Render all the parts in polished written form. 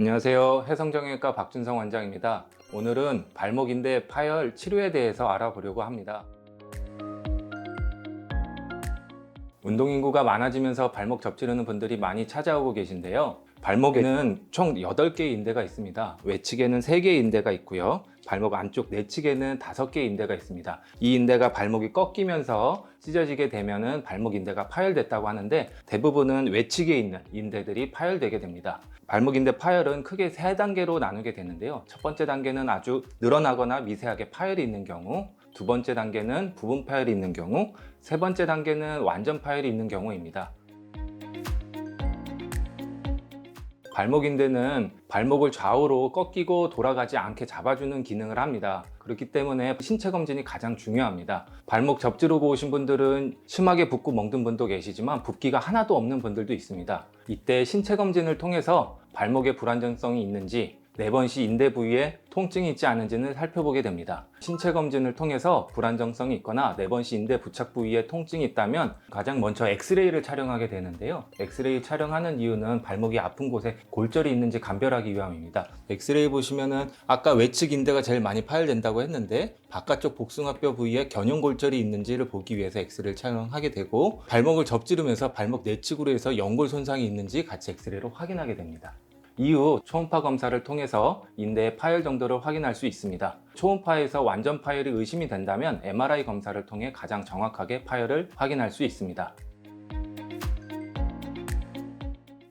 안녕하세요. 해성정형외과 박준성 원장입니다. 오늘은 발목 인대 파열 치료에 대해서 알아보려고 합니다. 운동인구가 많아지면서 발목 접지르는 분들이 많이 찾아오고 계신데요. 발목에는 총 8개의 인대가 있습니다. 외측에는 3개의 인대가 있고요. 발목 안쪽 내측에는 5개의 인대가 있습니다. 이 인대가 발목이 꺾이면서 찢어지게 되면 발목 인대가 파열됐다고 하는데, 대부분은 외측에 있는 인대들이 파열되게 됩니다. 발목 인대 파열은 크게 3단계로 나누게 되는데요. 첫 번째 단계는 아주 늘어나거나 미세하게 파열이 있는 경우, 두 번째 단계는 부분 파열이 있는 경우, 세 번째 단계는 완전 파열이 있는 경우입니다. 발목 인대는 발목을 좌우로 꺾이고 돌아가지 않게 잡아주는 기능을 합니다. 그렇기 때문에 신체 검진이 가장 중요합니다. 발목 접지르고 오신 분들은 심하게 붓고 멍든 분도 계시지만 붓기가 하나도 없는 분들도 있습니다. 이때 신체 검진을 통해서 발목에 불안정성이 있는지, 4번 시 인대 부위에 통증이 있지 않은지는 살펴보게 됩니다. 신체 검진을 통해서 불안정성이 있거나 4번 시 인대 부착 부위에 통증이 있다면 가장 먼저 엑스레이를 촬영하게 되는데요. 엑스레이 촬영하는 이유는 발목이 아픈 곳에 골절이 있는지 감별하기 위함입니다. 엑스레이 보시면은 아까 외측 인대가 제일 많이 파열된다고 했는데, 바깥쪽 복숭아뼈 부위에 견용 골절이 있는지를 보기 위해서 엑스레이를 촬영하게 되고, 발목을 접지르면서 발목 내측으로 해서 연골 손상이 있는지 같이 엑스레이로 확인하게 됩니다. 이후 초음파 검사를 통해서 인대의 파열 정도를 확인할 수 있습니다. 초음파에서 완전 파열이 의심이 된다면 MRI 검사를 통해 가장 정확하게 파열을 확인할 수 있습니다.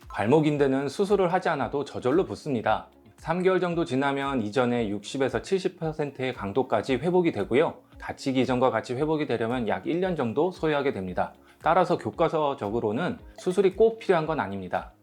발목 인대는 수술을 하지 않아도 저절로 붓습니다. 3개월 정도 지나면 이전의 60에서 70%의 강도까지 회복이 되고요. 다치기 이전과 같이 회복이 되려면 약 1년 정도 소요하게 됩니다. 따라서 교과서적으로는 수술이 꼭 필요한 건 아닙니다.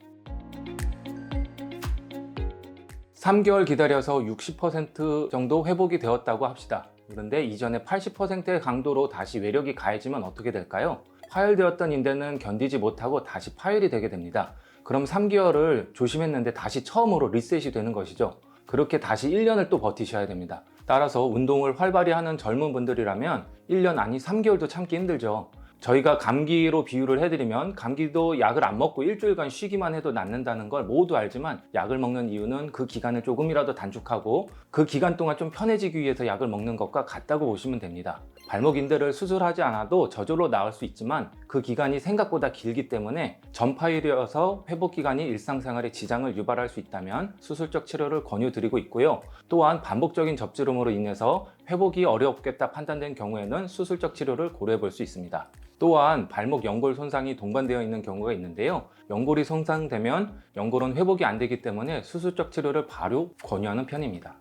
3개월 기다려서 60% 정도 회복이 되었다고 합시다. 그런데 이전에 80%의 강도로 다시 외력이 가해지면 어떻게 될까요? 파열되었던 인대는 견디지 못하고 다시 파열이 되게 됩니다. 그럼 3개월을 조심했는데 다시 처음으로 리셋이 되는 것이죠. 그렇게 다시 1년을 또 버티셔야 됩니다. 따라서 운동을 활발히 하는 젊은 분들이라면 1년 아니 3개월도 참기 힘들죠. 저희가 감기로 비유를 해드리면, 감기도 약을 안 먹고 일주일간 쉬기만 해도 낫는다는 걸 모두 알지만, 약을 먹는 이유는 그 기간을 조금이라도 단축하고 그 기간 동안 좀 편해지기 위해서 약을 먹는 것과 같다고 보시면 됩니다. 발목 인대를 수술하지 않아도 저절로 나을 수 있지만 그 기간이 생각보다 길기 때문에 전파일이어서 회복 기간이 일상생활에 지장을 유발할 수 있다면 수술적 치료를 권유드리고 있고요. 또한 반복적인 접지름으로 인해서 회복이 어렵겠다 판단된 경우에는 수술적 치료를 고려해 볼 수 있습니다. 또한 발목 연골 손상이 동반되어 있는 경우가 있는데요. 연골이 손상되면 연골은 회복이 안 되기 때문에 수술적 치료를 바로 권유하는 편입니다.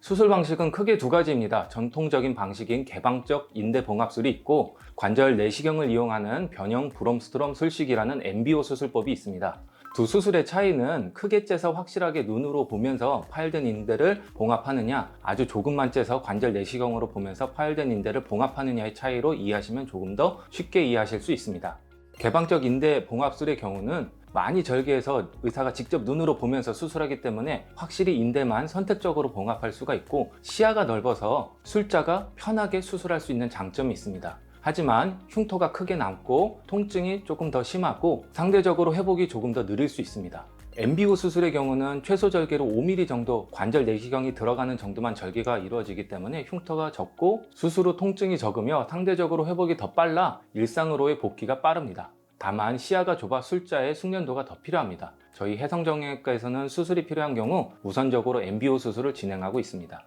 수술 방식은 크게 2가지입니다. 전통적인 방식인 개방적 인대 봉합술이 있고, 관절 내시경을 이용하는 변형 브롬스트롬 술식이라는 MBO 수술법이 있습니다. 두 수술의 차이는 크게 째서 확실하게 눈으로 보면서 파열된 인대를 봉합하느냐, 아주 조금만 째서 관절 내시경으로 보면서 파열된 인대를 봉합하느냐의 차이로 이해하시면 조금 더 쉽게 이해하실 수 있습니다. 개방적 인대 봉합술의 경우는 많이 절개해서 의사가 직접 눈으로 보면서 수술하기 때문에 확실히 인대만 선택적으로 봉합할 수가 있고, 시야가 넓어서 술자가 편하게 수술할 수 있는 장점이 있습니다. 하지만 흉터가 크게 남고 통증이 조금 더 심하고 상대적으로 회복이 조금 더 느릴 수 있습니다. MBO 수술의 경우는 최소 절개로 5mm 정도 관절 내시경이 들어가는 정도만 절개가 이루어지기 때문에 흉터가 적고 수술 후 통증이 적으며 상대적으로 회복이 더 빨라 일상으로의 복귀가 빠릅니다. 다만 시야가 좁아 술자의 숙련도가 더 필요합니다. 저희 해성정형외과에서는 수술이 필요한 경우 우선적으로 MBO 수술을 진행하고 있습니다.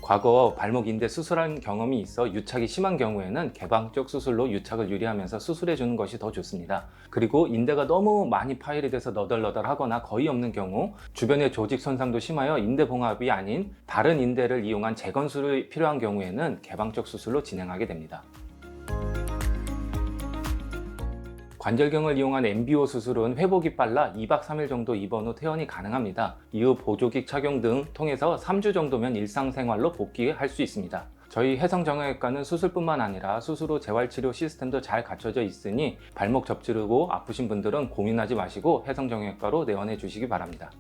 과거 발목 인대 수술한 경험이 있어 유착이 심한 경우에는 개방적 수술로 유착을 유리하면서 수술해 주는 것이 더 좋습니다. 그리고 인대가 너무 많이 파열이 돼서 너덜너덜하거나 거의 없는 경우, 주변의 조직 손상도 심하여 인대 봉합이 아닌 다른 인대를 이용한 재건술이 필요한 경우에는 개방적 수술로 진행하게 됩니다. 관절경을 이용한 MBO 수술은 회복이 빨라 2박 3일 정도 입원 후 퇴원이 가능합니다. 이후 보조기 착용 등 통해서 3주 정도면 일상생활로 복귀할 수 있습니다. 저희 해성정형외과는 수술뿐만 아니라 수술 후 재활치료 시스템도 잘 갖춰져 있으니 발목 접지르고 아프신 분들은 고민하지 마시고 해성정형외과로 내원해 주시기 바랍니다.